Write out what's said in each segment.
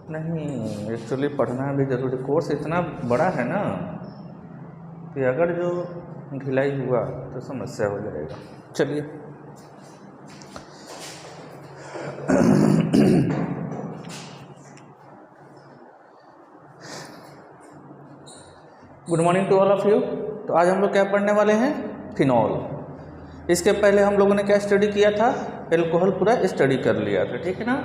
नहीं, एक्चुअली पढ़ना भी ज़रूरी, कोर्स इतना बड़ा है ना कि अगर जो ढिलाई हुआ तो समस्या हो जाएगा। चलिए good morning to all of you. तो आज हम लोग क्या पढ़ने वाले हैं? फिनॉल। इसके पहले हम लोगों ने क्या स्टडी किया था? एल्कोहल पूरा स्टडी कर लिया था, ठीक है ना।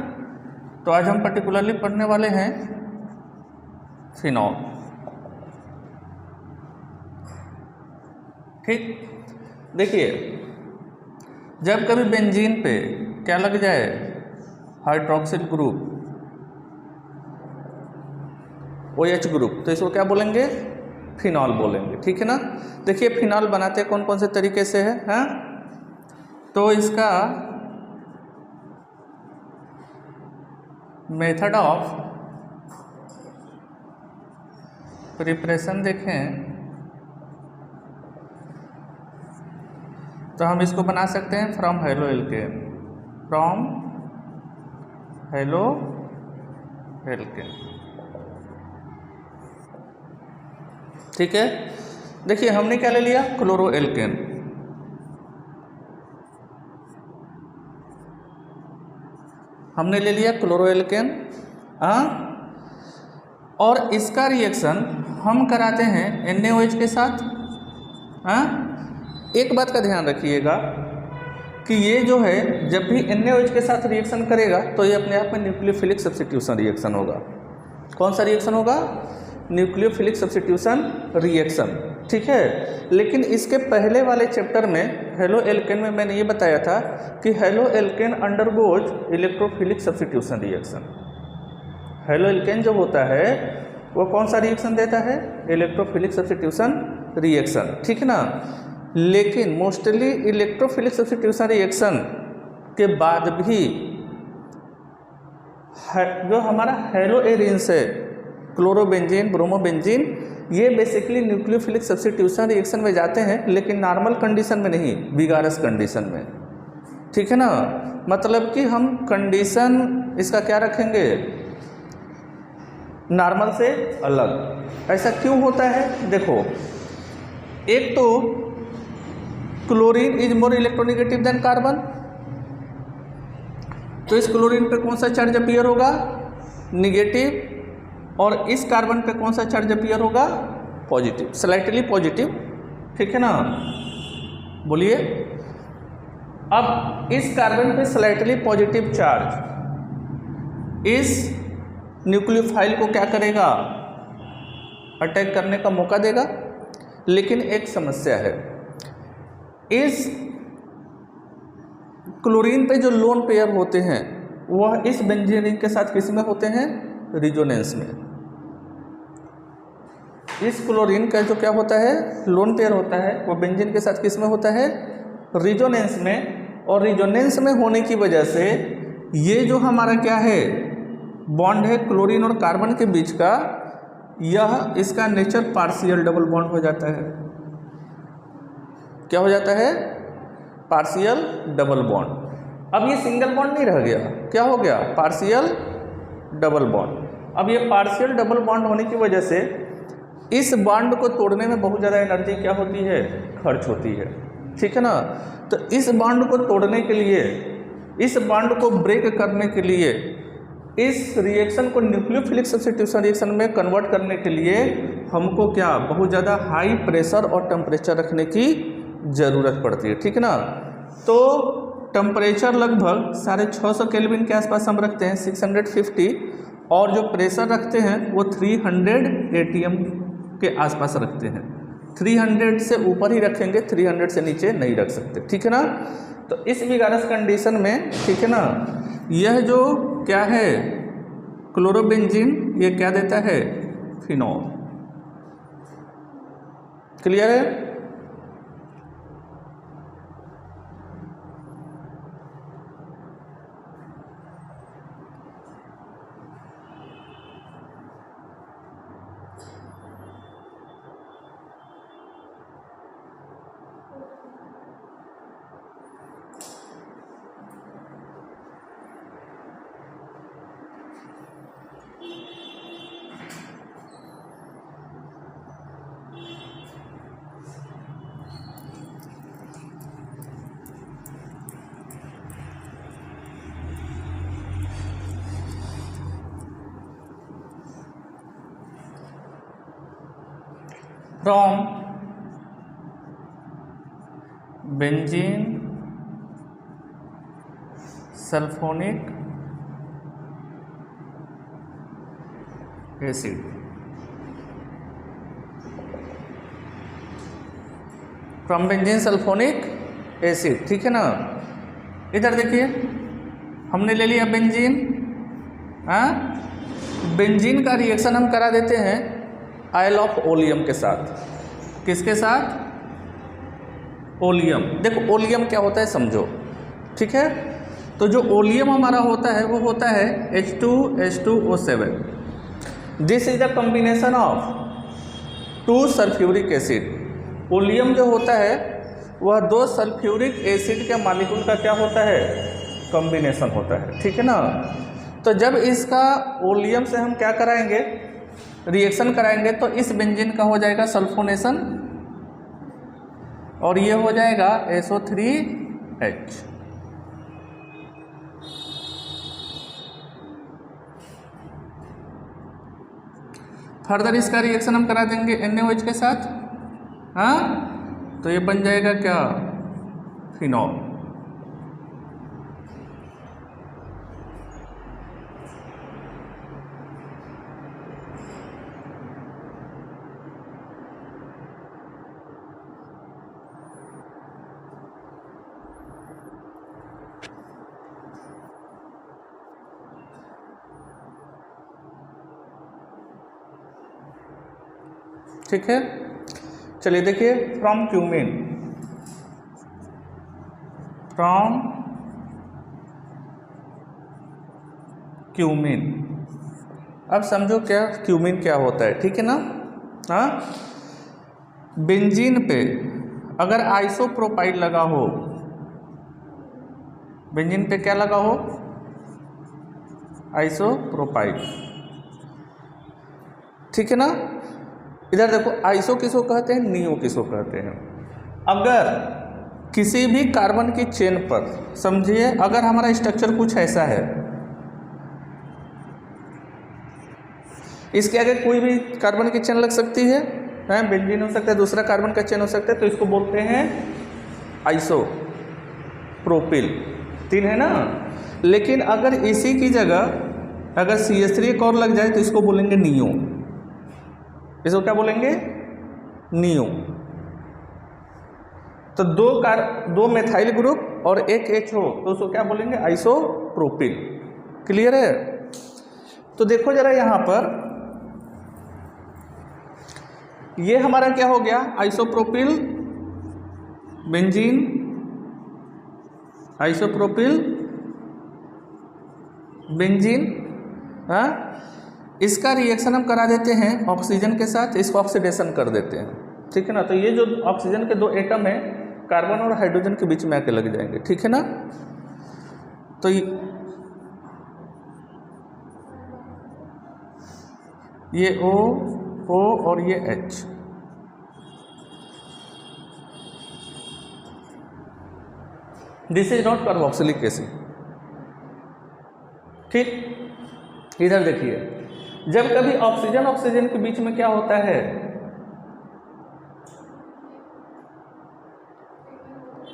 तो आज हम पर्टिकुलरली पढ़ने वाले हैं फिनॉल। ठीक, देखिए जब कभी बेंजीन पे क्या लग जाए, हाइड्रोक्सिल ग्रुप OH ग्रुप, तो इसको क्या बोलेंगे? फिनॉल बोलेंगे, ठीक है ना। देखिए फिनॉल बनाते कौन कौन से तरीके से है, हाँ? तो इसका मेथड ऑफ प्रिपरेशन देखें तो हम इसको बना सकते हैं from haloalkane, from haloalkane, ठीक है। देखिए हमने क्या ले लिया? Chloroalkane. हमने ले लिया क्लोरो एल्केन, हाँ। और इसका रिएक्शन हम कराते हैं NaOH के साथ, हाँ। एक बात का ध्यान रखिएगा कि ये जो है जब भी NaOH के साथ रिएक्शन करेगा तो ये अपने आप में न्यूक्लियोफिलिक सब्स्टिट्यूशन रिएक्शन होगा। कौन सा रिएक्शन होगा? न्यूक्लियोफिलिक सब्स्टिट्यूशन रिएक्शन, ठीक है। लेकिन इसके पहले वाले चैप्टर में हेलो एल्केन में मैंने ये बताया था कि halo alkane undergoes electrophilic substitution reaction. Halo alkane जो होता है वो कौन सा रिएक्शन देता है? इलेक्ट्रोफिलिक सब्स्टिट्यूशन रिएक्शन, ठीक है ना। लेकिन मोस्टली इलेक्ट्रोफिलिक सब्स्टिट्यूशन रिएक्शन के बाद भी जो हमारा हेलो एरिन्स है, क्लोरोबेंजीन, ब्रोमोबेंजीन, ये बेसिकली न्यूक्लियोफिलिक सब्स्टिट्यूशन रिएक्शन में जाते हैं, लेकिन नॉर्मल कंडीशन में नहीं, विगारस कंडीशन में, ठीक है ना। मतलब कि हम कंडीशन इसका क्या रखेंगे? नॉर्मल से अलग। ऐसा क्यों होता है? देखो, एक तो chlorine is more electronegative than carbon, तो इस क्लोरीन पे कौन सा चार्ज अपीयर होगा? निगेटिव। और इस कार्बन पे कौन सा चार्ज अपीयर होगा? पॉजिटिव, स्लाइटली पॉजिटिव, ठीक है ना। बोलिए, अब इस कार्बन पे स्लाइटली पॉजिटिव चार्ज इस न्यूक्लियोफाइल को क्या करेगा? अटैक करने का मौका देगा। लेकिन एक समस्या है, इस क्लोरीन पे जो लोन पेयर होते हैं वह इस बेंजीन रिंग के साथ किस में होते हैं? रिजोनेंस में। इस क्लोरीन का जो क्या होता है? लोन पेयर होता है, वो बेंजीन के साथ किस में होता है? रिजोनेंस में। और रिजोनेंस में होने की वजह से ये जो हमारा क्या है बॉन्ड है क्लोरीन और कार्बन के बीच का, यह इसका नेचर पार्शियल डबल बॉन्ड हो जाता है। क्या हो जाता है? Partial double bond. अब ये सिंगल बॉन्ड नहीं रह गया, क्या हो गया? Partial double bond. अब ये पार्शियल डबल बॉन्ड होने की वजह से इस बॉन्ड को तोड़ने में बहुत ज़्यादा एनर्जी क्या होती है? खर्च होती है, ठीक है ना। तो इस बॉन्ड को तोड़ने के लिए, इस बॉन्ड को ब्रेक करने के लिए, इस रिएक्शन को न्यूक्लियोफिलिक सब्स्टिट्यूशन रिएक्शन में कन्वर्ट करने के लिए हमको क्या बहुत ज़्यादा हाई प्रेशर और टेम्परेचर रखने की ज़रूरत पड़ती है, ठीक है ना। तो टेम्परेचर लगभग 650 केल्विन के आसपास हम रखते हैं, 650, और जो प्रेशर रखते हैं वो 300 ATM के आसपास रखते हैं। 300 से ऊपर ही रखेंगे, 300 से नीचे नहीं रख सकते, ठीक है ना। तो इस विगारस कंडीशन में, ठीक है ना, यह जो क्या है क्लोरोबेंजीन, ये क्या देता है? फिनॉल। क्लियर है? From benzene sulphonic acid. From benzene sulphonic acid, ठीक है ना। इधर देखिए हमने ले लिया बेंजीन, हाँ, बेंजीन का रिएक्शन हम करा देते हैं आयल ऑफ ओलियम के साथ। किसके साथ? ओलियम। देखो ओलियम क्या होता है समझो, ठीक है। तो जो ओलियम हमारा होता है वो होता है H2H2O7। This is the combination of 2 sulphuric acid. Oleum जो होता है वह 2 सल्फ्यूरिक एसिड के मॉलिक्यूल का क्या होता है? कॉम्बिनेशन होता है, ठीक है ना। तो जब इसका ओलियम से हम क्या कराएंगे? रिएक्शन कराएंगे तो इस बेंजीन का हो जाएगा सल्फोनेशन और ये हो जाएगा SO3H। फर्दर इसका रिएक्शन हम करा देंगे NaOH के साथ, हाँ, तो ये बन जाएगा क्या? फिनॉल। ठीक है, चलिए देखिए फ्रॉम क्यूमिन, फ्रॉम क्यूमिन। अब समझो क्या क्यूमिन क्या होता है, ठीक है ना। हाँ, बेंजीन पे अगर आइसोप्रोपाइल लगा हो, बेंजीन पे क्या लगा हो? आइसोप्रोपाइल, ठीक है ना। इधर देखो आइसो किसको कहते हैं, नियो किसको कहते हैं। अगर किसी भी कार्बन की चेन पर समझिए, अगर हमारा स्ट्रक्चर कुछ ऐसा है, इसके आगे कोई भी कार्बन की चेन लग सकती है, बेंजीन हो सकता है, दूसरा कार्बन का चेन हो सकता है, तो इसको बोलते हैं आइसो प्रोपिल, 3 है ना। लेकिन अगर इसी की जगह अगर CH3 एक और लग जाए तो इसको बोलेंगे नियो। इसको क्या बोलेंगे? नियो। तो 2 मेथाइल ग्रुप और एक H हो तो उसको क्या बोलेंगे? आइसोप्रोपिल। क्लियर है? तो देखो जरा यहाँ पर, ये हमारा क्या हो गया? आइसोप्रोपिल बेंजीन, आइसोप्रोपिल बेंजीन, हाँ, इसका रिएक्शन हम करा देते हैं ऑक्सीजन के साथ, इसको ऑक्सीडेशन कर देते हैं, ठीक है ना। तो ये जो ऑक्सीजन के 2 एटम है कार्बन और हाइड्रोजन के बीच में आके लग जाएंगे, ठीक है ना। तो ये O और ये H, this is not carboxylic acid, ठीक। इधर देखिए, जब कभी ऑक्सीजन ऑक्सीजन के बीच में क्या होता है?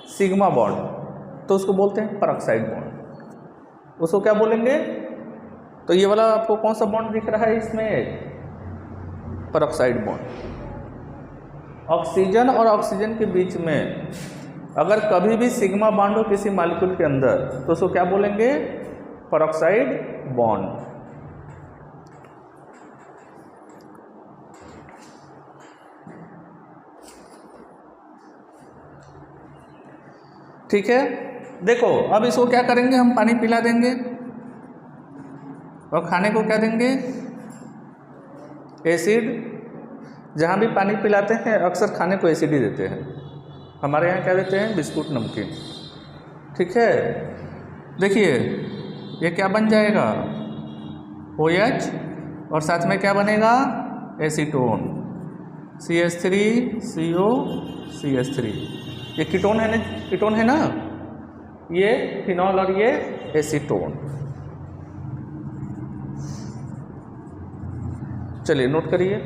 सिग्मा बॉन्ड, तो उसको बोलते हैं परऑक्साइड बॉन्ड। उसको क्या बोलेंगे? तो ये वाला आपको कौन सा बॉन्ड दिख रहा है इसमें? Peroxide bond. ऑक्सीजन और ऑक्सीजन के बीच में अगर कभी भी सिग्मा बॉन्ड हो किसी मॉलिक्यूल के अंदर तो उसको क्या बोलेंगे? Peroxide bond. ठीक है, देखो अब इसको क्या करेंगे? हम पानी पिला देंगे और खाने को क्या देंगे? एसिड। जहाँ भी पानी पिलाते हैं अक्सर खाने को एसिड ही देते हैं। हमारे यहाँ क्या देते हैं? बिस्कुट, नमकीन, ठीक है। देखिए ये क्या बन जाएगा? OH और साथ में क्या बनेगा? Acetone, CH3 CO CH3। ये कीटोन है ना, कीटोन है ना, ये फिनॉल और ये एसीटोन। चलिए नोट करिए,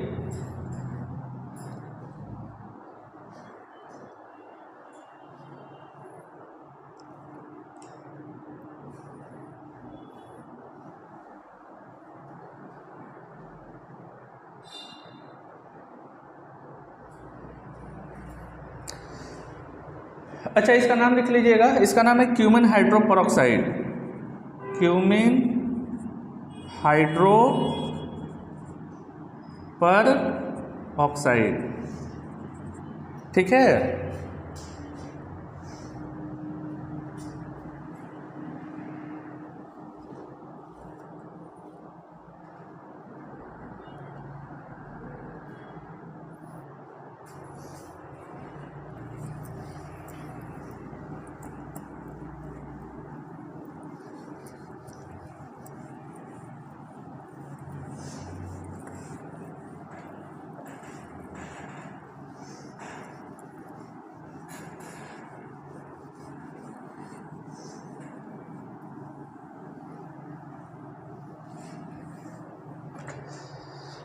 अच्छा, इसका नाम लिख लीजिएगा, इसका नाम है क्यूमेन हाइड्रोपेरोक्साइड, क्यूमेन हाइड्रोपेरोक्साइड, ठीक है।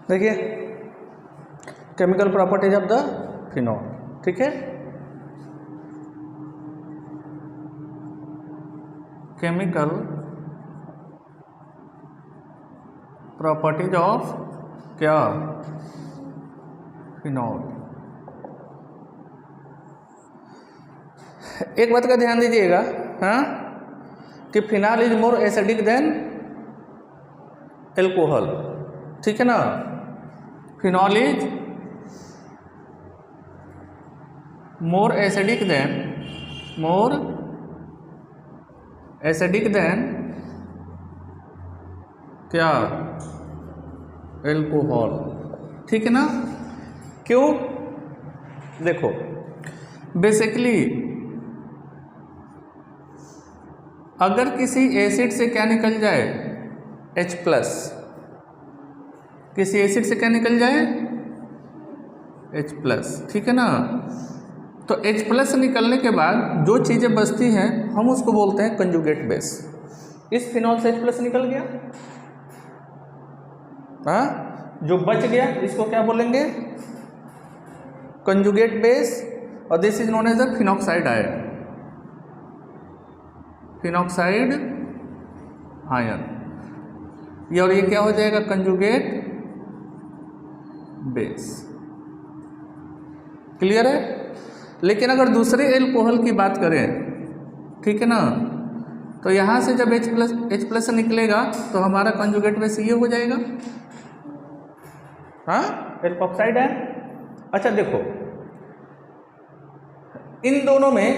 देखिए chemical properties of the phenol, ठीक है। केमिकल प्रॉपर्टीज ऑफ क्या, फिनॉल। एक बात का ध्यान दीजिएगा, हाँ, कि phenol is more acidic than alcohol, ठीक है ना। Phenol is more acidic then क्या, एल्कोहल, ठीक है ना। क्यों, देखो बेसिकली अगर किसी एसिड से क्या निकल जाए, H+, किसी एसिड से क्या निकल जाए, H+, ठीक है ना। तो H+ निकलने के बाद जो चीज़ें बचती हैं हम उसको बोलते हैं कंजुगेट बेस। इस फिनॉल से H+ निकल गया, हाँ, जो बच गया इसको क्या बोलेंगे, कंजुगेट बेस, और this is known as the phenoxide ion, phenoxide ion. ये और ये क्या हो जाएगा, कंजुगेट बेस, क्लियर है। लेकिन अगर दूसरे एल्कोहल की बात करें, ठीक है ना, तो यहां से जब H+ निकलेगा तो हमारा कंजुगेट बेस ये हो जाएगा, हाँ, एल्कोक्साइड है। अच्छा देखो इन दोनों में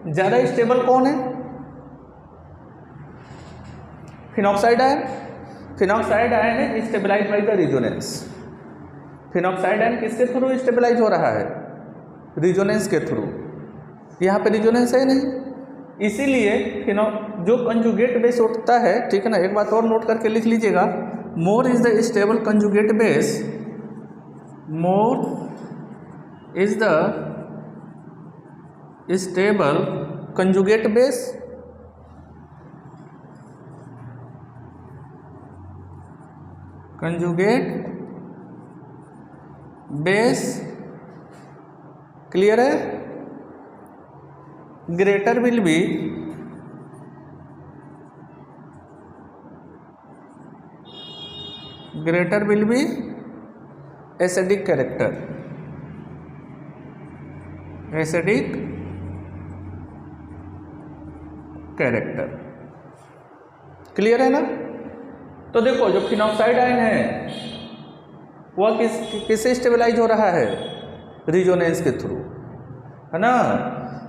ज्यादा स्टेबल कौन है, फिनॉक्साइड आयन। फिनॉक्साइड आयन है stabilize by the resonance. Phenoxide ion किसके थ्रू स्टेबलाइज हो रहा है, रिजोनेंस के थ्रू। यहाँ पे रिजोनेंस है नहीं, इसीलिए जो कंजुगेट बेस होता है, ठीक है ना। एक बात और नोट करके लिख लीजिएगा, more is the stable conjugate base, more is the stable conjugate base, conjugate base, clear है। Greater will be acidic character, acidic character, clear है ना। तो देखो जो फिनॉक्साइड आयन है वह किससे स्टेबलाइज हो रहा है, रिजोनेंस के थ्रू, है ना।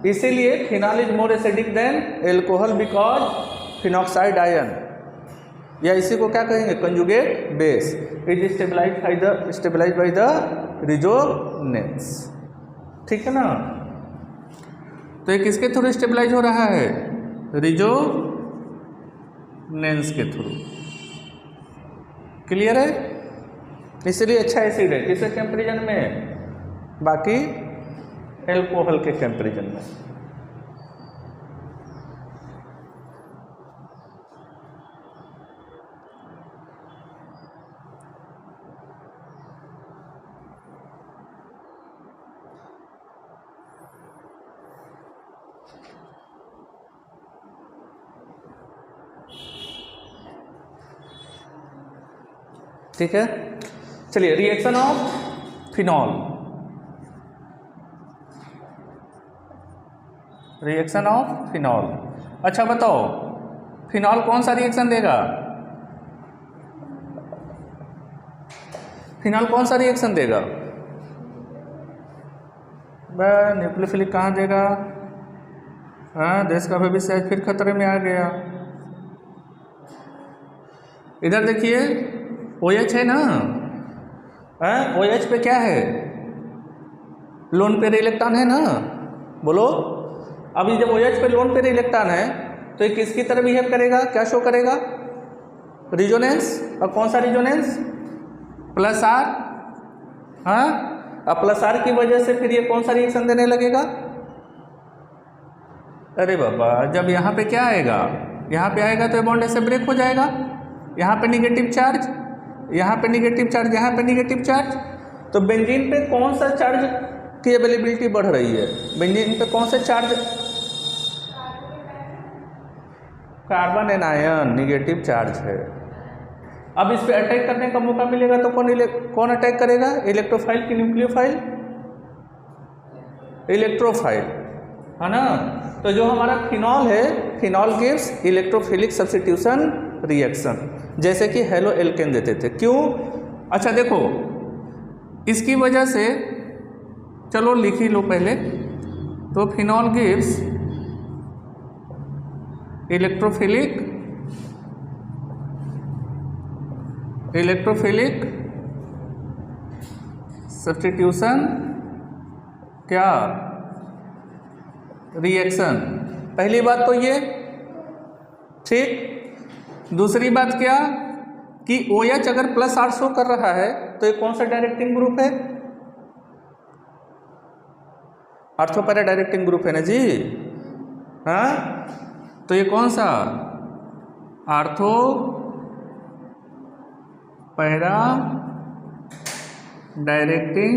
इसीलिए phenol is more acidic than alcohol because phenoxide ion, या इसी को क्या कहेंगे, conjugate base, is stabilize by the resonance, ठीक है ना। तो ये किसके थ्रू स्टेबलाइज हो रहा है, रिजोनेंस के थ्रू, क्लियर है। इसलिए अच्छा एसिड है किसके कंपैरिजन में, बाकी एल्कोहल के कंपैरिजन में। ठीक है, चलिए reaction of phenol. Reaction of phenol. अच्छा बताओ फिनॉल कौन सा रिएक्शन देगा, फिनॉल कौन सा रिएक्शन देगा, न्यूक्लियोफिलिक कहाँ देगा, हाँ देश का भविष्य आज फिर खतरे में आ गया। इधर देखिए OH है ना, OH पे क्या है, लोन पेयर इलेक्ट्रॉन है ना, बोलो। अभी जब OH पे लोन पेयर इलेक्ट्रॉन है तो ये किसकी तरह बिहेव करेगा, क्या शो करेगा, रिजोनेंस। और कौन सा रिजोनेंस, प्लस आर। हाँ अब प्लस आर की वजह से फिर ये कौन सा रिएक्शन देने लगेगा, अरे बाबा जब यहाँ पे क्या आएगा, यहाँ पे आएगा तो ये बॉन्ड ऐसे ब्रेक हो जाएगा, यहाँ पे निगेटिव चार्ज, यहाँ पे निगेटिव चार्ज, यहाँ पे निगेटिव चार्ज। तो बेंजीन पे कौन सा चार्ज की अवेलेबिलिटी बढ़ रही है, बेंजीन पे कौन से charge, carbon anion negative charge है। अब इस पे अटैक करने का मौका मिलेगा तो कौन अटैक करेगा, इलेक्ट्रोफाइल की न्यूक्लियोफाइल, इलेक्ट्रोफाइल है ना। तो जो हमारा फिनॉल है, phenol gives electrophilic substitution reaction, जैसे कि हेलो एल्केन देते थे। क्यों, अच्छा देखो इसकी वजह से, चलो लिख ही लो पहले, तो फिनॉल गिव्स इलेक्ट्रोफिलिक सब्स्टिट्यूशन क्या रिएक्शन। पहली बात तो ये ठीक। दूसरी बात क्या कि OH अगर प्लस आर शो कर रहा है तो ये कौन सा डायरेक्टिंग ग्रुप है, आर्थो पैरा डायरेक्टिंग ग्रुप है ना जी। हाँ तो ये कौन सा, आर्थो पैरा डायरेक्टिंग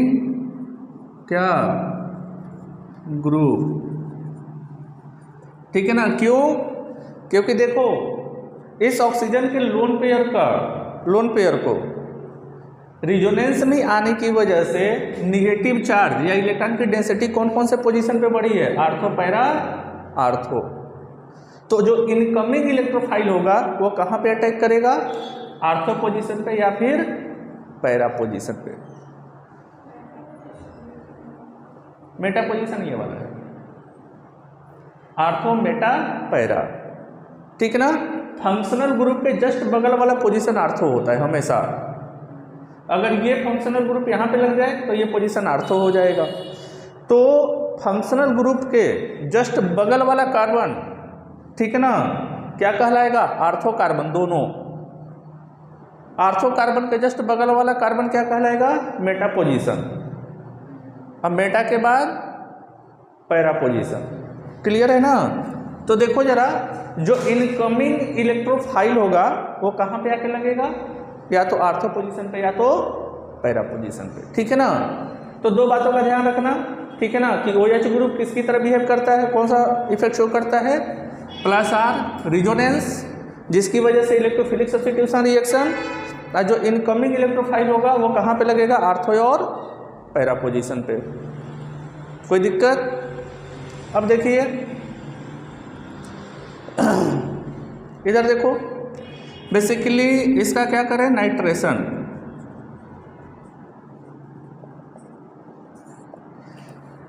क्या ग्रुप, ठीक है ना। क्यों, क्योंकि देखो इस ऑक्सीजन के लोन पेयर को रिजोनेंस में आने की वजह से निगेटिव चार्ज या इलेक्ट्रॉन की डेंसिटी कौन कौन से पोजीशन पे बढ़ी है, आर्थो पैरा आर्थो। तो जो इनकमिंग इलेक्ट्रोफाइल होगा वो कहाँ पे अटैक करेगा, आर्थो पोजीशन पे या फिर पैरा पोजीशन पे। मेटा पोजीशन ये वाला है, आर्थो मेटा पैरा, ठीक ना। फंक्शनल ग्रुप के जस्ट बगल वाला पोजीशन आर्थो होता है हमेशा। अगर ये फंक्शनल ग्रुप यहाँ पे लग जाए तो ये पोजीशन आर्थो हो जाएगा। तो फंक्शनल ग्रुप के जस्ट बगल वाला कार्बन, ठीक है ना, क्या कहलाएगा, आर्थो कार्बन। दोनों आर्थो कार्बन के जस्ट बगल वाला कार्बन क्या कहलाएगा, मेटा पोजीशन। अब मेटा के बाद पैरा पोजीशन, क्लियर है ना। तो देखो जरा, जो इनकमिंग इलेक्ट्रोफाइल होगा वो कहाँ पे आके लगेगा, या तो आर्थो पोजीशन पे या तो पैरा पोजीशन पे, ठीक है ना। तो दो बातों का ध्यान रखना, ठीक है ना, कि OH ग्रुप किसकी तरह बिहेव करता है, कौन सा इफेक्ट शो करता है, प्लस आर रिजोनेंस, जिसकी वजह से इलेक्ट्रोफिलिक सब्स्टिट्यूशन रिएक्शन। और जो इनकमिंग इलेक्ट्रोफाइल होगा वो कहाँ पे लगेगा, आर्थो और पैरा पोजीशन पे। कोई दिक्कत। अब देखिए इधर देखो, बेसिकली इसका क्या करें, नाइट्रेशन।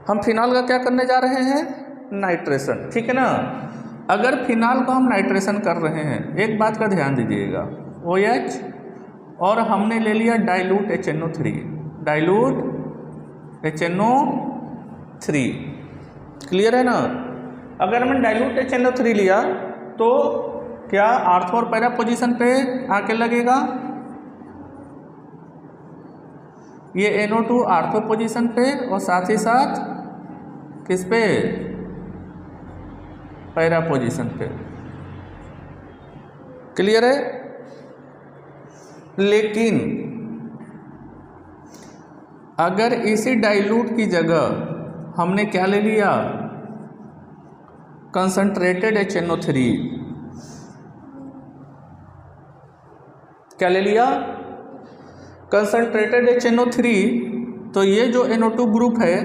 हम फिनॉल का क्या करने जा रहे हैं, नाइट्रेशन, ठीक है ना। अगर फिनॉल को हम नाइट्रेशन कर रहे हैं, एक बात का ध्यान दीजिएगा, OH और हमने ले लिया dilute HNO3, dilute HNO3, clear है ना। अगर हमने डाइल्यूट HNO3 लिया तो क्या आर्थो और पैरा पोजीशन पे आके लगेगा, ये NO2 आर्थो पोजीशन पे और साथ ही साथ किस पे, पैरा पोजीशन पे, क्लियर है। लेकिन अगर इसी डाइल्यूट की जगह हमने क्या ले लिया, कंसंट्रेटेड HNO3, क्या ले लिया, कंसंट्रेटेड HNO3, तो ये जो NO2 ग्रुप है,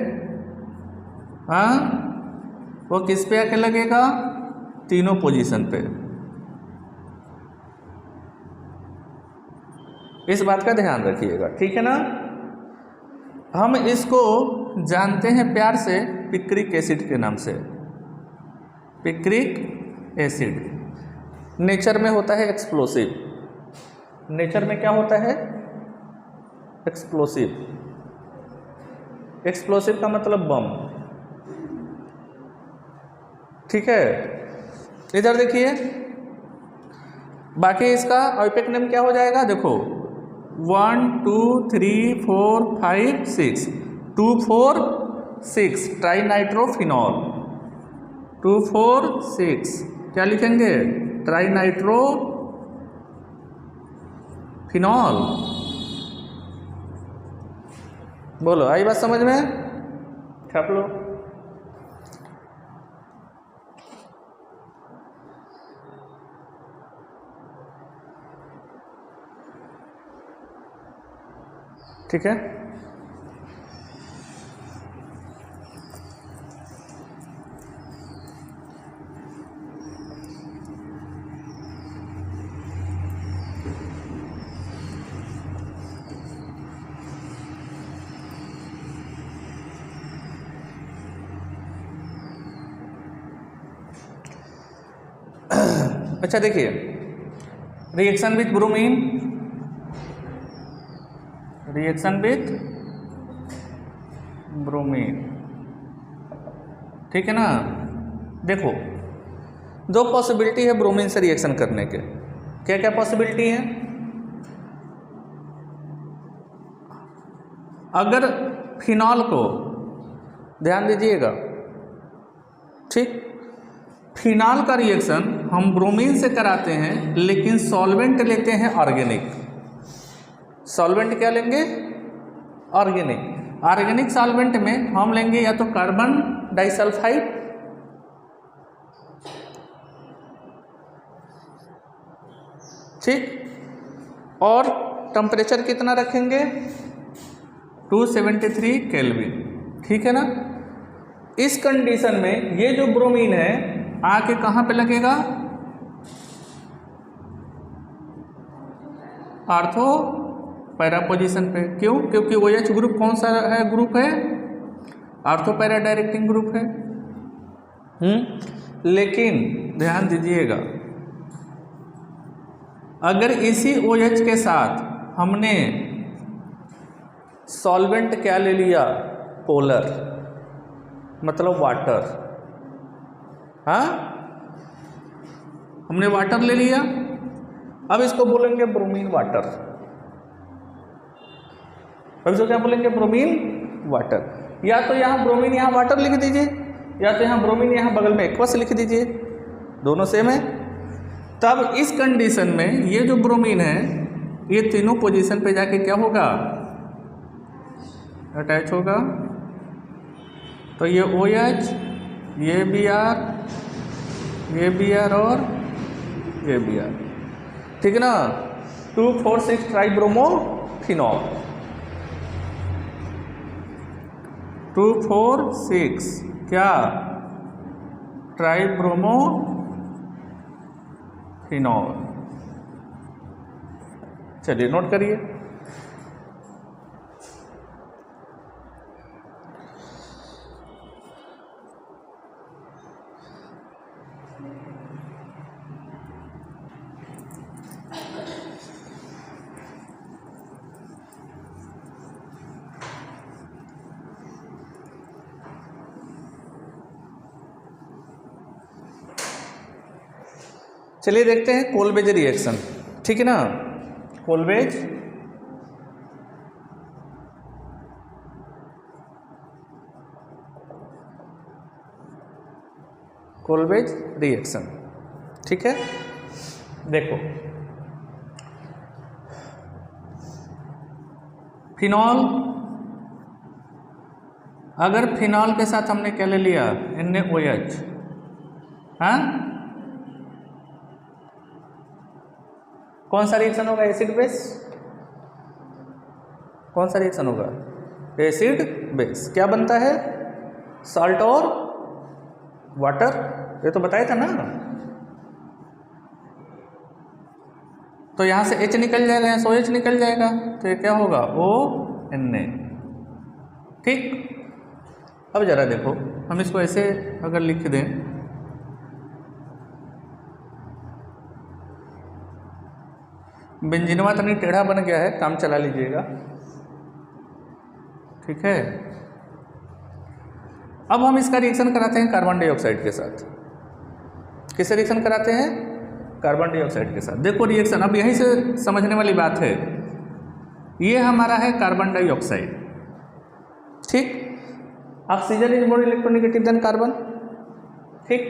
हाँ वो किस पे आके लगेगा, तीनों पोजीशन पे। इस बात का ध्यान रखिएगा, ठीक है ना। हम इसको जानते हैं प्यार से पिक्रिक एसिड के नाम से, पिक्रिक एसिड। नेचर में होता है एक्सप्लोसिव, नेचर में क्या होता है, एक्सप्लोसिव। एक्सप्लोसिव का मतलब बम, ठीक है। इधर देखिए, बाकी इसका ऑइपेक नेम क्या हो जाएगा, देखो 1 2 3 4 5 6, 2 4 6 ट्राई नाइट्रोफिनॉल, 2 4 6 क्या लिखेंगे, ट्राई नाइट्रो फिनॉल। बोलो आई बात समझ में, छाप लो। ठीक है, अच्छा देखिए, reaction with bromine, reaction with bromine, ठीक है ना। देखो दो पॉसिबिलिटी है ब्रोमीन से रिएक्शन करने के, क्या क्या पॉसिबिलिटी है। अगर फिनॉल को, ध्यान दीजिएगा, ठीक, फिनॉल का रिएक्शन हम ब्रोमीन से कराते हैं, लेकिन सॉल्वेंट लेते हैं ऑर्गेनिक। सॉल्वेंट क्या लेंगे, ऑर्गेनिक। ऑर्गेनिक सॉल्वेंट में हम लेंगे या तो कार्बन डाइसल्फाइड, ठीक, और टेम्परेचर कितना रखेंगे, 273 केल्विन, ठीक है ना। इस कंडीशन में ये जो ब्रोमीन है आके कहाँ पे लगेगा, आर्थो पैरा पोजीशन पे। क्यों, क्योंकि OH ग्रुप कौन सा है, ग्रुप है आर्थो पैरा डायरेक्टिंग ग्रुप है। लेकिन ध्यान दीजिएगा, अगर इसी OH के साथ हमने सॉल्वेंट क्या ले लिया, पोलर, मतलब वाटर, हाँ, हमने वाटर ले लिया, अब इसको बोलेंगे ब्रोमीन वाटर। अब इसको क्या बोलेंगे, ब्रोमीन वाटर। या तो यहाँ ब्रोमीन यहाँ वाटर लिख दीजिए, या तो यहाँ ब्रोमीन यहाँ बगल में एक्वस लिख दीजिए, दोनों सेम है। तब इस कंडीशन में ये जो ब्रोमीन है ये तीनों पोजीशन पे जाके क्या होगा, अटैच होगा। तो ये OH, ये Br, ये Br और ये Br, ठीक है ना। 2,4,6 ट्राइब्रोमोफिनॉल, 2,4,6 क्या, ट्राइब्रोमोफिनॉल। चलिए नोट करिए। चलिए देखते हैं कोलबेज रिएक्शन, ठीक है ना। कोलबेज कोलबेज रिएक्शन, ठीक है। देखो फिनॉल, अगर फिनॉल के साथ हमने क्या ले लिया, NaOH, हाँ, कौन सा रिएक्शन होगा, एसिड बेस। कौन सा रिएक्शन होगा, एसिड बेस। क्या बनता है, साल्ट और वाटर, ये तो बताया था ना। तो यहाँ से H निकल जाएगा, यहाँ से OH निकल जाएगा, तो ये क्या होगा ONA। ठीक, अब जरा देखो, हम इसको ऐसे अगर लिख दें, बेंजीनवा तनी टेढ़ा बन गया है, काम चला लीजिएगा। ठीक है, अब हम इसका रिएक्शन कराते हैं कार्बन डाइऑक्साइड के साथ। किससे रिएक्शन कराते हैं? कार्बन डाइऑक्साइड के साथ। देखो रिएक्शन, अब यहीं से समझने वाली बात है, ये हमारा है कार्बन डाइऑक्साइड। ठीक, oxygen is more electronegative than carbon. ठीक,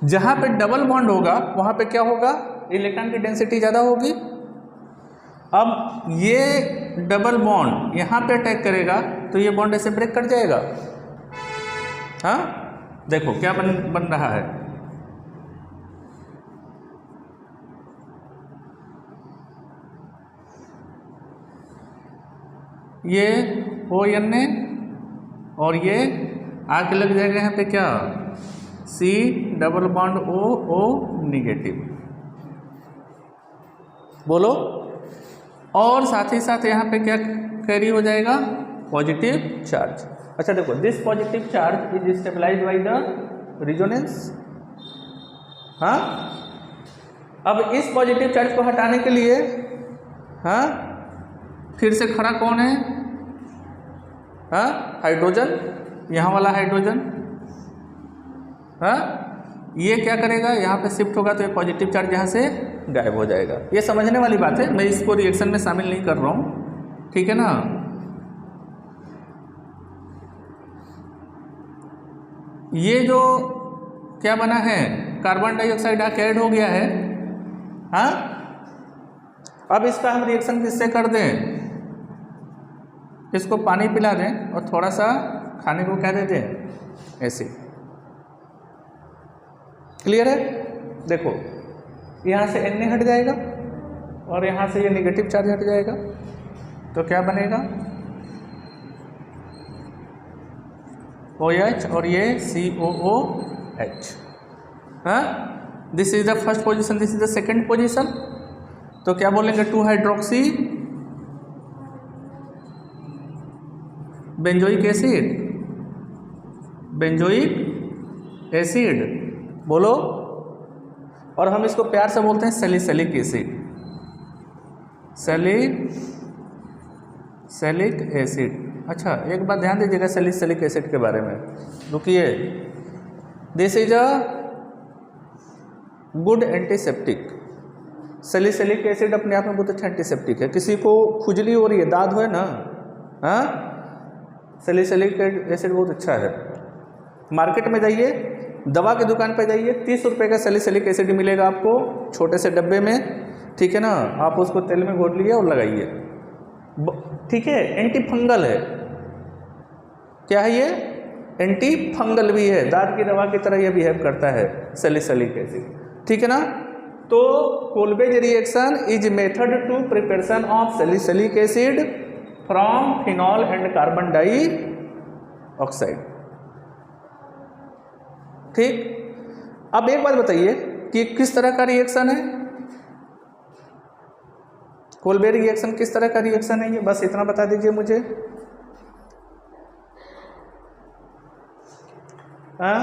जहां पे डबल बॉन्ड होगा वहां पे क्या होगा? इलेक्ट्रॉन की डेंसिटी ज़्यादा होगी। अब ये डबल बॉन्ड यहाँ पे अटैक करेगा तो ये बॉन्ड ऐसे ब्रेक कर जाएगा। हाँ, देखो क्या बन रहा है, ये ONA और ये आके लग जाएगा यहाँ पे क्या, C double bond O negative. बोलो, और साथ ही साथ यहाँ पे क्या कैरी हो जाएगा? Positive charge. अच्छा देखो, this positive charge is stabilized by the resonance. हाँ, अब इस पॉजिटिव चार्ज को हटाने के लिए, हाँ, फिर से खड़ा कौन है? हाँ, हाइड्रोजन, यहाँ वाला हाइड्रोजन। हाँ, ये क्या करेगा? यहाँ पे शिफ्ट होगा तो ये पॉजिटिव चार्ज यहाँ से गायब हो जाएगा। ये समझने वाली बात है, मैं इसको रिएक्शन में शामिल नहीं कर रहा हूँ। ठीक है ना। ये जो क्या बना है, कार्बन डाइऑक्साइड आके ऐड हो गया है। हाँ, अब इसका हम रिएक्शन किससे कर दें? इसको पानी पिला दें और थोड़ा सा खाने को क्या दे दें? एसिड। क्लियर है? देखो, यहाँ से Na हट जाएगा और यहाँ से ये नेगेटिव चार्ज हट जाएगा, तो क्या बनेगा? OH और ये COOH। हाँ, this is the first position, this is the second position. तो क्या बोलेंगे? 2 hydroxy benzoic acid, benzoic acid. बोलो, और हम इसको प्यार से बोलते हैं सैलिसिलिक एसिड, सैलिसिलिक एसिड। अच्छा, एक बात ध्यान दीजिएगा सैलिसिलिक एसिड के बारे में। रुकिए, this is a good antiseptic. Salicylic acid अपने आप में बहुत अच्छा एंटीसेप्टिक है। किसी को खुजली हो रही है, दाद हो है ना, हाँ, सैलिसिलिक एसिड बहुत अच्छा है। मार्केट में जाइए, दवा की दुकान पर जाइए, 30 रुपये का सैलिसिलिक एसिड मिलेगा आपको छोटे से डब्बे में। ठीक है ना, आप उसको तेल में घोट लीजिए और लगाइए। ठीक है, एंटी फंगल है। क्या है ये? एंटी फंगल भी है, दांत की दवा की तरह ये बिहेव करता है सैलिसिलिक एसिड। ठीक है ना। तो Kolbe's reaction is method to preparation of salicylic acid from phenol and carbon dioxide. ठीक, अब एक बात बताइए कि किस तरह का रिएक्शन है कोल्बेज रिएक्शन, किस तरह का रिएक्शन है ये, बस इतना बता दीजिए मुझे। हाँ,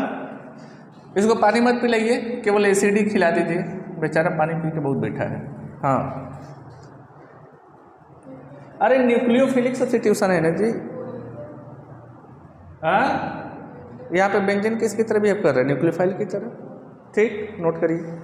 इसको पानी मत पिलाइए, केवल एसिड ही खिला दीजिए, बेचारा पानी पी के बहुत बैठा है। हाँ, अरे न्यूक्लियोफिलिक सब्स्टिट्यूशन है ना जी। हाँ, यहाँ पे बेंजीन किसकी तरह बिहेव कर रहा है? न्यूक्लियोफाइल की तरह। ठीक, नोट करिए।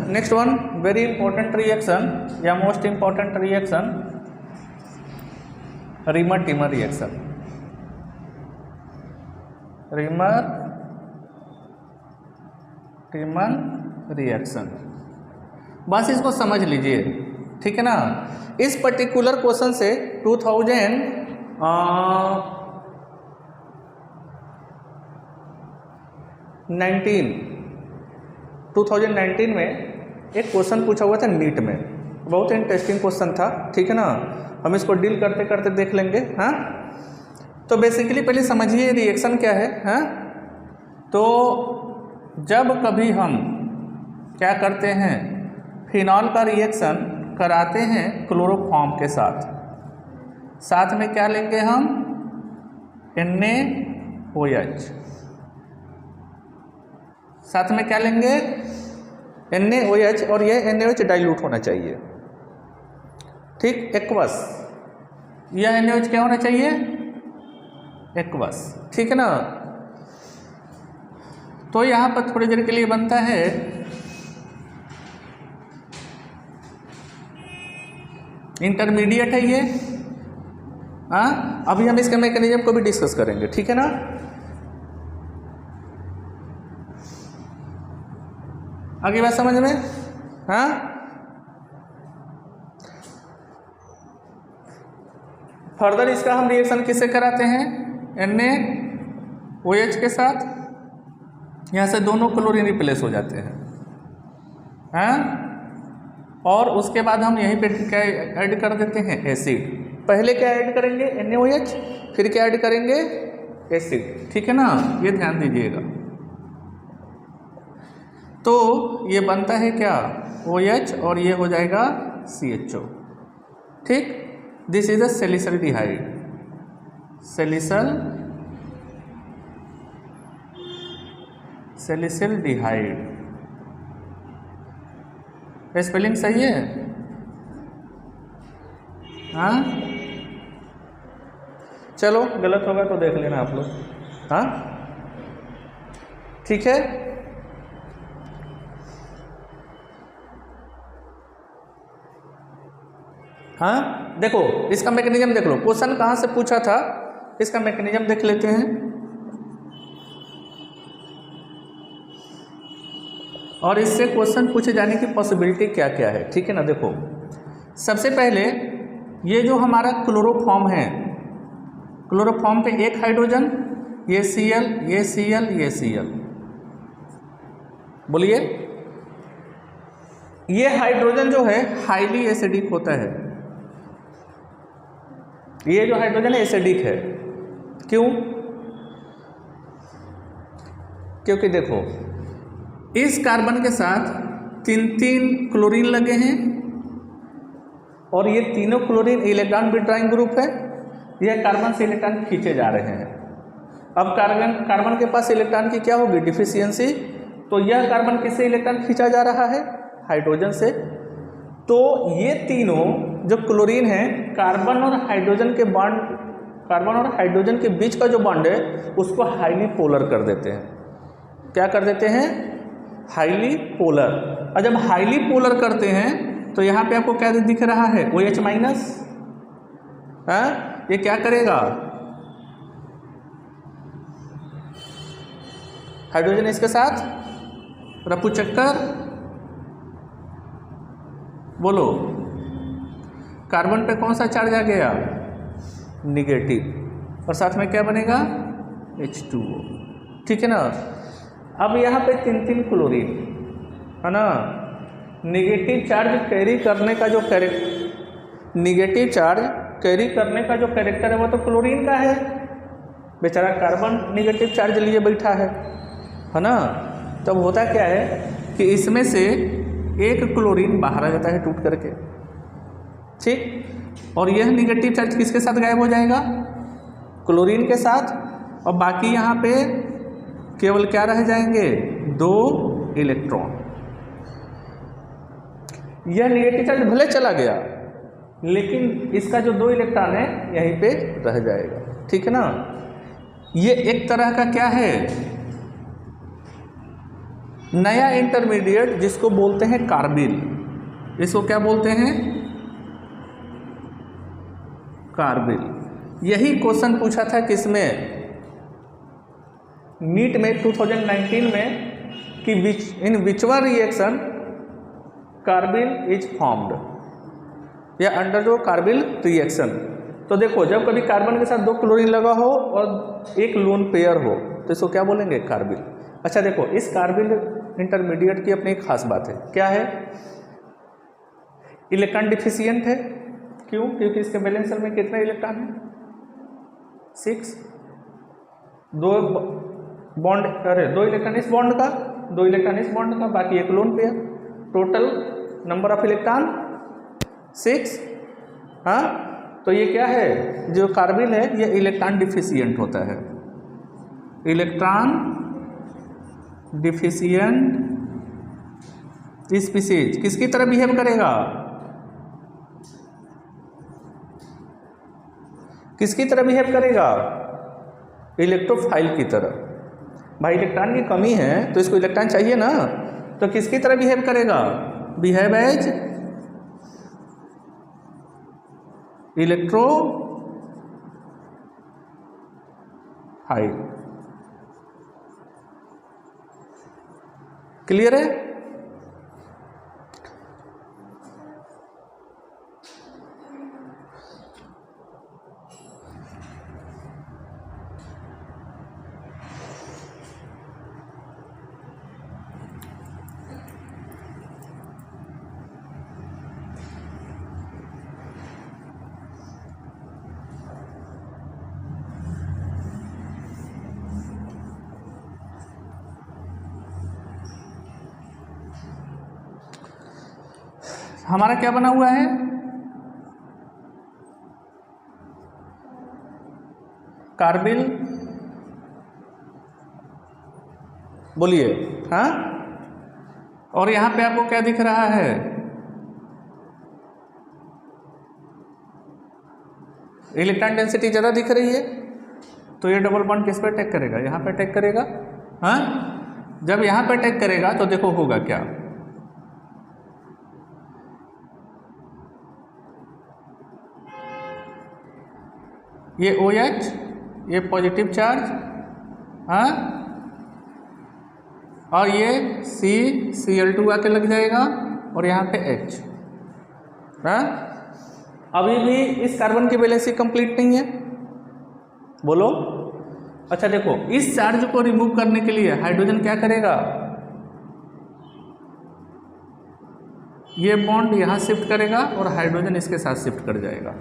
Next one, very important reaction या most important reaction, Reimer Tiemann reaction. Reimer Tiemann reaction. बस इसको समझ लीजिए, ठीक है ना। इस पर्टिकुलर क्वेश्चन से 2019 में एक क्वेश्चन पूछा हुआ था नीट में, बहुत इंटरेस्टिंग क्वेश्चन था, ठीक है ना। हम इसको डील करते करते देख लेंगे। हाँ, तो बेसिकली पहले समझिए रिएक्शन क्या है। हाँ, तो जब कभी हम क्या करते हैं, फिनॉल का रिएक्शन कराते हैं क्लोरोफॉर्म के साथ, साथ में क्या लेंगे हम, NaOH, साथ में क्या लेंगे, NaOH, और ये NaOH डाइल्यूट होना चाहिए, ठीक, एक्वस। यह NaOH क्या होना चाहिए, एक्वस, ठीक है ना। तो यहाँ पर थोड़ी देर के लिए बनता है इंटरमीडिएट है ये। हाँ, अभी हम इसके मैकेनिज्म को भी डिस्कस करेंगे, ठीक है ना। आगे बात समझ में। हाँ, फर्दर इसका हम रिएक्शन किससे कराते हैं, NaOH के साथ। यहाँ से दोनों क्लोरीन रिप्लेस हो जाते हैं। हाँ, और उसके बाद हम यहीं पे क्या ऐड कर देते हैं, एसिड। पहले क्या ऐड करेंगे, NaOH, फिर क्या ऐड करेंगे, एसिड, ठीक है ना, ये ध्यान दीजिएगा। तो ये बनता है क्या, OH, और ये हो जाएगा CHO, ठीक। This is a salicylaldehyde, salicylaldehyde. Spelling सही है। हाँ, चलो गलत होगा तो देख लेना आप लोग। हाँ, ठीक है। हाँ, देखो इसका मैकेनिज्म देख लो, क्वेश्चन कहाँ से पूछा था, इसका मैकेनिज्म देख लेते हैं। और इससे क्वेश्चन पूछे जाने की पॉसिबिलिटी क्या क्या है, ठीक है ना। देखो सबसे पहले ये जो हमारा क्लोरोफॉर्म है, क्लोरोफॉर्म पे एक हाइड्रोजन, ये Cl, ये Cl, ये Cl, बोलिए। ये हाइड्रोजन जो है हाईली एसिडिक होता है, ये जो हाइड्रोजन है एसिडिक है। क्यों, क्योंकि देखो इस कार्बन के साथ 3 क्लोरीन लगे हैं, और ये तीनों क्लोरीन इलेक्ट्रॉन विड्रॉइंग ग्रुप है। यह कार्बन से इलेक्ट्रॉन खींचे जा रहे हैं। अब कार्बन के पास इलेक्ट्रॉन की क्या होगी, डिफिशियंसी। तो यह कार्बन किससे इलेक्ट्रॉन खींचा जा रहा है, हाइड्रोजन से। तो ये तीनों जो क्लोरीन है, कार्बन और हाइड्रोजन के बॉन्ड, कार्बन और हाइड्रोजन के बीच का जो बॉन्ड है उसको हाईली पोलर कर देते हैं। क्या कर देते हैं, हाईली पोलर। और जब हाईली पोलर करते हैं तो यहाँ पे आपको क्या दिख रहा है, OH माइनस। ये क्या करेगा, हाइड्रोजन इसके साथ रफू चक्कर, बोलो कार्बन पे कौन सा चार्ज आ गया, निगेटिव, और साथ में क्या बनेगा, H2O, ठीक है ना। अब यहाँ पे 3 क्लोरीन है ना, निगेटिव चार्ज कैरी करने का जो निगेटिव चार्ज कैरी करने का जो कैरेक्टर है वो तो क्लोरीन का है। बेचारा कार्बन निगेटिव चार्ज लिए बैठा है ना। तब होता क्या है कि इसमें से एक क्लोरीन बाहर आ जाता है टूट करके, ठीक। और यह निगेटिव चार्ज किसके साथ गायब हो जाएगा, क्लोरीन के साथ। और बाकी यहाँ पे केवल क्या रह जाएंगे, 2 इलेक्ट्रॉन। यह निगेटिव चार्ज भले चला गया, लेकिन इसका जो 2 इलेक्ट्रॉन है यहीं पे रह जाएगा, ठीक है ना। ये एक तरह का क्या है, नया इंटरमीडिएट, जिसको बोलते हैं कार्बिल। इसको क्या बोलते हैं, कार्बिल। यही क्वेश्चन पूछा था किसमें, नीट में 2019 में कि in which one reaction carbyl is formed, या अंडर जो कार्बिल रिएक्शन। तो देखो जब कभी कार्बन के साथ 2 क्लोरीन लगा हो और एक लोन पेयर हो तो इसको क्या बोलेंगे, कार्बिल। अच्छा देखो इस कार्बिल इंटरमीडिएट की अपनी एक खास बात है, क्या है, इलेक्ट्रॉन डिफिशियंट है। क्यों? क्योंकि इसके वैलेंस शेल में कितने इलेक्ट्रॉन है, 6। 2 बॉन्ड, अरे 2 इलेक्ट्रॉन इस बॉन्ड का, 2 इलेक्ट्रॉन इस बॉन्ड का, बाकी एक lone pair. Total number of electron 6। हाँ, तो ये क्या है, जो कार्बिल है ये इलेक्ट्रॉन डिफिशियंट होता है। इलेक्ट्रॉन डिफिशियंट स्पीसीज किसकी तरह बिहेव करेगा, किसकी तरह बिहेव करेगा, इलेक्ट्रोफाइल की तरह। भाई इलेक्ट्रॉन की कमी है तो इसको इलेक्ट्रॉन चाहिए ना, तो किसकी तरह बिहेव करेगा, बिहेव एज इलेक्ट्रोफाइल। क्लियर है? हमारा क्या बना हुआ है, कार्बिल, बोलिए, हाँ, और यहां पे आपको क्या दिख रहा है, इलेक्ट्रॉन डेंसिटी ज़्यादा दिख रही है, तो ये डबल बॉन्ड किस पे अटैक करेगा, यहाँ पे अटैक करेगा। हाँ, जब यहाँ पे अटैक करेगा तो देखो होगा क्या, ये OH, ये पॉजिटिव चार्ज, हाँ, और ये Cl2 आके लग जाएगा और यहाँ पे H। हाँ, अभी भी इस कार्बन की वैलेंसी कंप्लीट नहीं है, बोलो। अच्छा देखो इस चार्ज को रिमूव करने के लिए हाइड्रोजन क्या करेगा, ये बॉन्ड यहाँ शिफ्ट करेगा और हाइड्रोजन इसके साथ शिफ्ट कर जाएगा,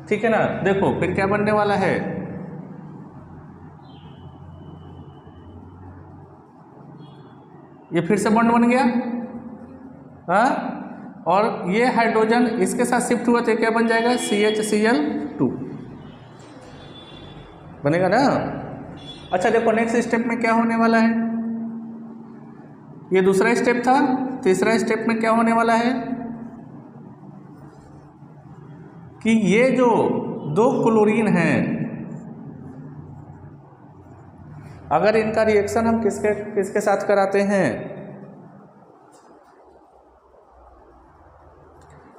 ठीक है ना। देखो फिर क्या बनने वाला है, ये फिर से बॉन्ड बन गया, हाँ, और ये हाइड्रोजन इसके साथ शिफ्ट हुआ तो क्या बन जाएगा, CHCl2 बनेगा ना। अच्छा देखो नेक्स्ट स्टेप में क्या होने वाला है, ये दूसरा स्टेप था, तीसरा स्टेप में क्या होने वाला है कि ये जो 2 क्लोरीन हैं, अगर इनका रिएक्शन हम किसके साथ कराते हैं,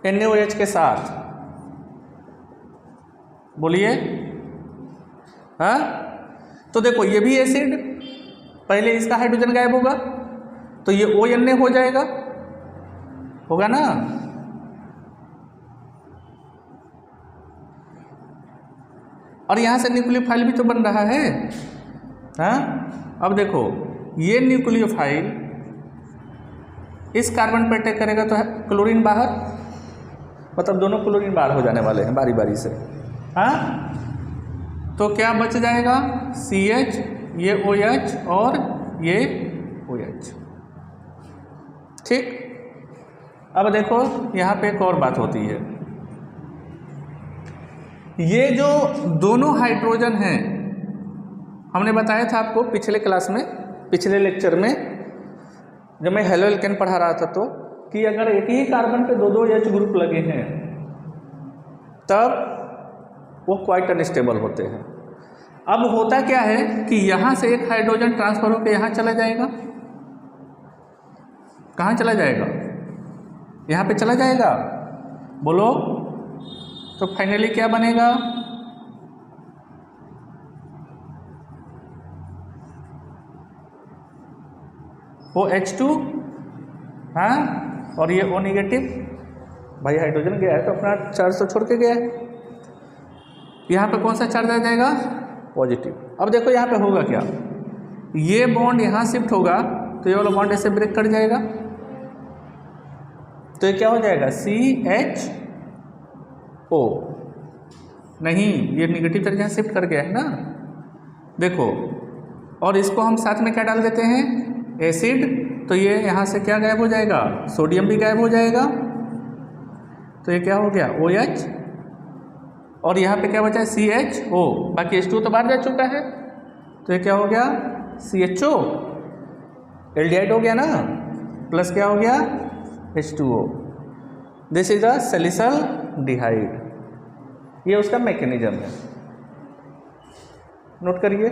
NaOH के साथ, बोलिए, हाँ, तो देखो ये भी एसिड, पहले इसका हाइड्रोजन गायब होगा तो ये ONA हो जाएगा, होगा ना। और यहाँ से न्यूक्लियोफाइल भी तो बन रहा है, हाँ। अब देखो ये न्यूक्लियोफाइल इस कार्बन पर अटैक करेगा तो क्लोरीन बाहर, मतलब दोनों क्लोरीन बाहर हो जाने वाले हैं बारी बारी से, हाँ। तो क्या बच जाएगा, CH, ये OH और ये OH, ठीक। अब देखो यहाँ पे एक और बात होती है, ये जो दोनों हाइड्रोजन हैं, हमने बताया था आपको पिछले क्लास में, पिछले लेक्चर में जब मैं हेलो एल्केन पढ़ा रहा था, तो कि अगर एक ही कार्बन पे 2-2 H ग्रुप लगे हैं तब वो क्वाइट अनस्टेबल होते हैं। अब होता क्या है कि यहाँ से एक हाइड्रोजन ट्रांसफर होकर यहाँ चला जाएगा, कहाँ चला जाएगा, यहाँ पे चला जाएगा, बोलो। तो फाइनली क्या बनेगा, OH2, हाँ, और ये O नेगेटिव, भाई हाइड्रोजन गया है तो अपना चार्ज तो छोड़ के गया है। यहाँ पे कौन सा चार्ज आ जाएगा? पॉजिटिव। अब देखो यहाँ पे होगा क्या, ये बॉन्ड यहाँ शिफ्ट होगा तो ये वाला बॉन्ड ऐसे ब्रेक कर जाएगा, तो ये क्या हो जाएगा? CHO। नहीं, ये नेगेटिव चार्ज यहाँ शिफ्ट कर गया है ना, देखो। और इसको हम साथ में क्या डाल देते हैं? एसिड, तो ये यहाँ से क्या गायब हो जाएगा? सोडियम भी गायब हो जाएगा, तो ये क्या हो गया? OH, और यहाँ पे क्या बचा है? CHO, बाकी H2 तो बाहर जा चुका है, तो ये क्या हो गया? CHO, एल्डिहाइड हो गया ना, प्लस क्या हो गया? H2O। This is a salicylaldehyde. ये उसका मैकेनिज्म है, नोट करिए।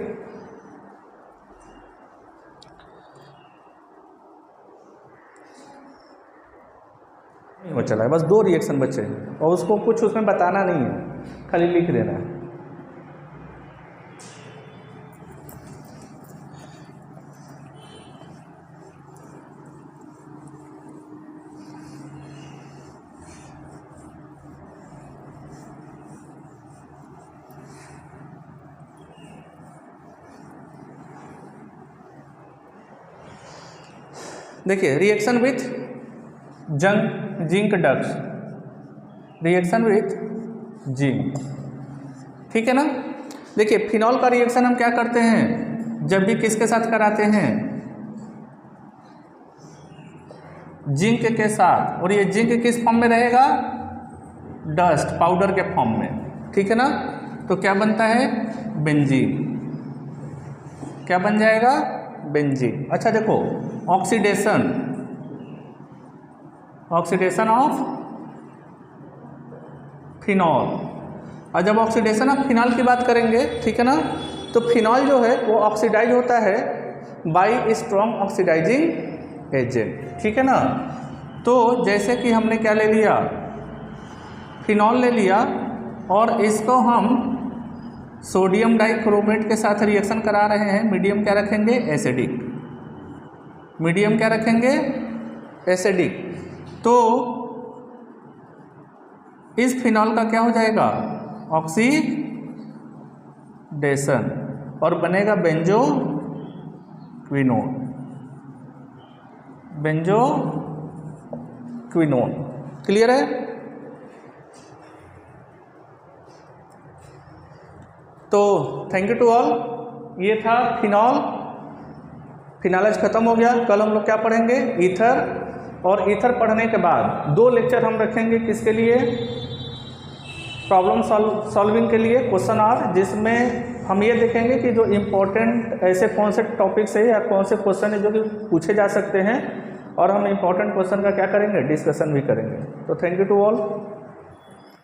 वो चला है, बस 2 रिएक्शन बचे हैं और उसको कुछ उसमें बताना नहीं है, खाली लिख देना है। देखिए, रिएक्शन विथ जिंक डक्स, रिएक्शन विथ जिंक, ठीक है ना। देखिए, फिनॉल का रिएक्शन हम क्या करते हैं जब भी किसके साथ कराते हैं? जिंक के साथ, और ये जिंक किस फॉर्म में रहेगा? डस्ट, पाउडर के फॉर्म में, ठीक है ना। तो क्या बनता है? बेंजीन। क्या बन जाएगा? बेंजीन। अच्छा देखो, ऑक्सीडेशन ऑफ फिनॉल, और जब ऑक्सीडेशन ऑफ फिनॉल की बात करेंगे, ठीक है ना, तो फिनॉल जो है वो ऑक्सीडाइज होता है बाय स्ट्रॉन्ग ऑक्सीडाइजिंग एजेंट, ठीक है ना। तो जैसे कि हमने क्या ले लिया? फिनॉल ले लिया, और इसको हम सोडियम डाइक्रोमेट के साथ रिएक्शन करा रहे हैं। मीडियम क्या रखेंगे? एसिडिक। मीडियम क्या रखेंगे? एसिडिक। तो इस फिनॉल का क्या हो जाएगा? ऑक्सीडेशन, और बनेगा बेंजोक्विनोन। बेंजोक्विनोन, क्लियर है? तो थैंक यू टू ऑल। ये था फिनॉल। फिनॉल आज खत्म हो गया। कल हम लोग क्या पढ़ेंगे? ईथर। और ईथर पढ़ने के बाद 2 लेक्चर हम रखेंगे किसके लिए? प्रॉब्लम सॉल्विंग के लिए, क्वेश्चन आवर, जिसमें हम ये देखेंगे कि जो इम्पोर्टेंट ऐसे कौन से टॉपिक्स है या कौन से क्वेश्चन है जो कि पूछे जा सकते हैं, और हम इम्पोर्टेंट क्वेश्चन का क्या करेंगे? डिस्कशन भी करेंगे। तो थैंक यू टू ऑल।